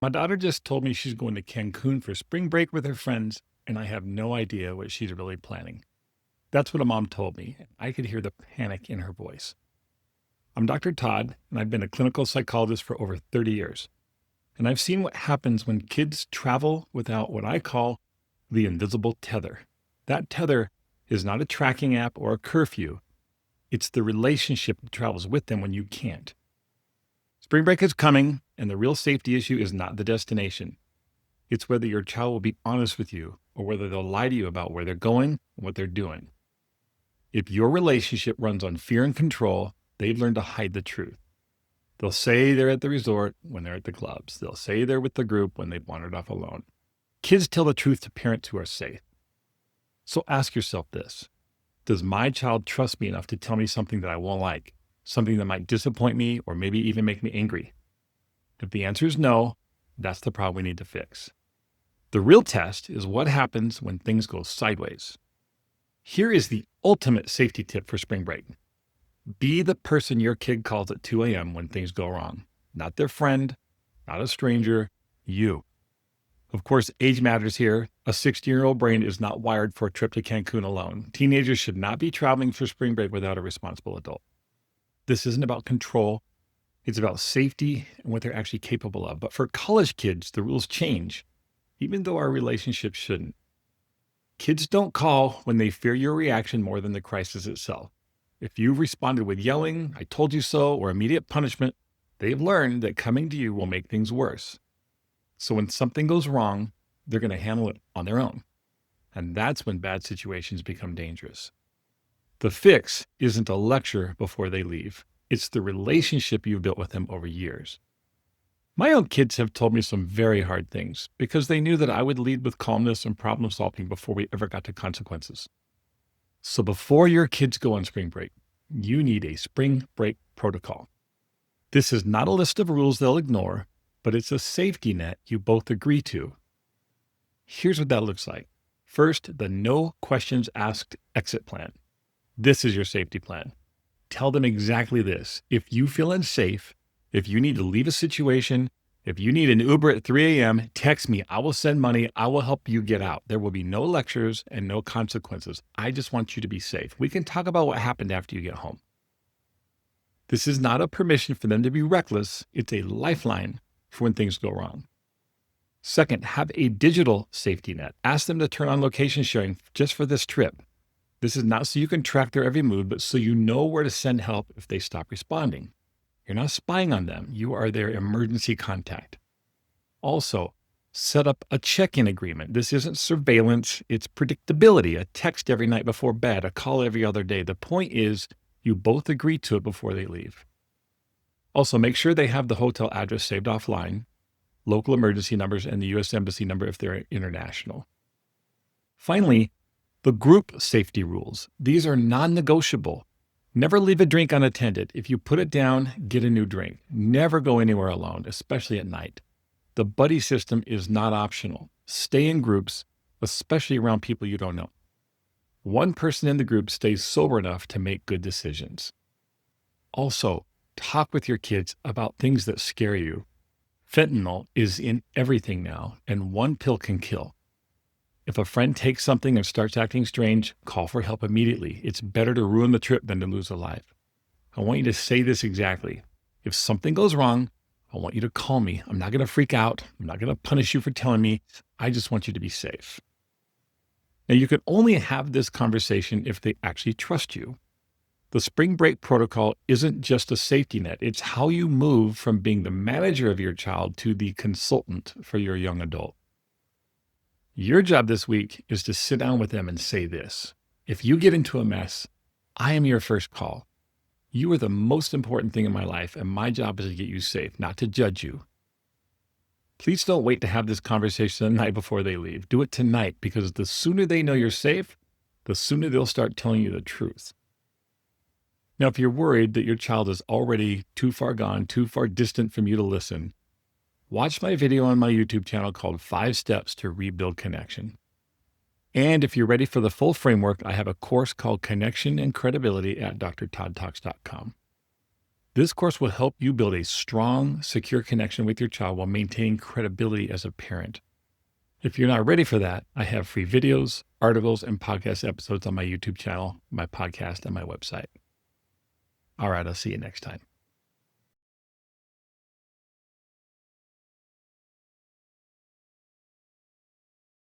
My daughter just told me she's going to Cancun for spring break with her friends, and I have no idea what she's really planning. That's what a mom told me. I could hear the panic in her voice. I'm Dr. Todd, and I've been a clinical psychologist for over 30 years. And I've seen what happens when kids travel without what I call the invisible tether. That tether is not a tracking app or a curfew, it's the relationship that travels with them when you can't. Spring break is coming, and the real safety issue is not the destination. It's whether your child will be honest with you or whether they'll lie to you about where they're going and what they're doing. If your relationship runs on fear and control, they've learned to hide the truth. They'll say they're at the resort when they're at the clubs. They'll say they're with the group when they've wandered off alone. Kids tell the truth to parents who are safe. So ask yourself this: does my child trust me enough to tell me something that I won't like, something that might disappoint me or maybe even make me angry? If the answer is no, that's the problem we need to fix. The real test is what happens when things go sideways. Here is the ultimate safety tip for spring break. Be the person your kid calls at 2 a.m. when things go wrong. Not their friend, not a stranger, you. Of course, age matters here. A 16-year-old brain is not wired for a trip to Cancun alone. Teenagers should not be traveling for spring break without a responsible adult. This isn't about control. It's about safety and what they're actually capable of. But for college kids, the rules change, even though our relationship shouldn't. Kids don't call when they fear your reaction more than the crisis itself. If you've responded with yelling, "I told you so," or immediate punishment, they've learned that coming to you will make things worse. So when something goes wrong, they're going to handle it on their own. And that's when bad situations become dangerous. The fix isn't a lecture before they leave. It's the relationship you've built with them over years. My own kids have told me some very hard things because they knew that I would lead with calmness and problem solving before we ever got to consequences. So before your kids go on spring break, you need a spring break protocol. This is not a list of rules they'll ignore, but it's a safety net you both agree to. Here's what that looks like. First, the no questions asked exit plan. This is your safety plan. Tell them exactly this: if you feel unsafe, if you need to leave a situation, if you need an Uber at 3 a.m., text me. I will send money. I will help you get out. There will be no lectures and no consequences. I just want you to be safe. We can talk about what happened after you get home. This is not a permission for them to be reckless. It's a lifeline for when things go wrong. Second, have a digital safety net. Ask them to turn on location sharing just for this trip. This is not so you can track their every move, but so you know where to send help if they stop responding. You're not spying on them. You are their emergency contact. Also, set up a check-in agreement. This isn't surveillance. It's predictability. A text every night before bed, a call every other day. The point is you both agree to it before they leave. Also, make sure they have the hotel address saved offline, local emergency numbers, and the U.S. Embassy number if they're international. Finally, the group safety rules. These are non-negotiable. Never leave a drink unattended. If you put it down, get a new drink. Never go anywhere alone, especially at night. The buddy system is not optional. Stay in groups, especially around people you don't know. One person in the group stays sober enough to make good decisions. Also, talk with your kids about things that scare you. Fentanyl is in everything now, and one pill can kill. If a friend takes something and starts acting strange, call for help immediately. It's better to ruin the trip than to lose a life. I want you to say this exactly. If something goes wrong, I want you to call me. I'm not going to freak out. I'm not going to punish you for telling me. I just want you to be safe. Now, you can only have this conversation if they actually trust you. The spring break protocol isn't just a safety net. It's how you move from being the manager of your child to the consultant for your young adult. Your job this week is to sit down with them and say this: if you get into a mess, I am your first call. You are the most important thing in my life, and my job is to get you safe, not to judge you. Please don't wait to have this conversation the night before they leave. Do it tonight, because the sooner they know you're safe, the sooner they'll start telling you the truth. Now, if you're worried that your child is already too far gone, too far distant from you to listen, watch my video on my YouTube channel called 5 Steps to Rebuild Connection. And if you're ready for the full framework, I have a course called Connection and Credibility at drtoddtalks.com. This course will help you build a strong, secure connection with your child while maintaining credibility as a parent. If you're not ready for that, I have free videos, articles, and podcast episodes on my YouTube channel, my podcast, and my website. All right, I'll see you next time.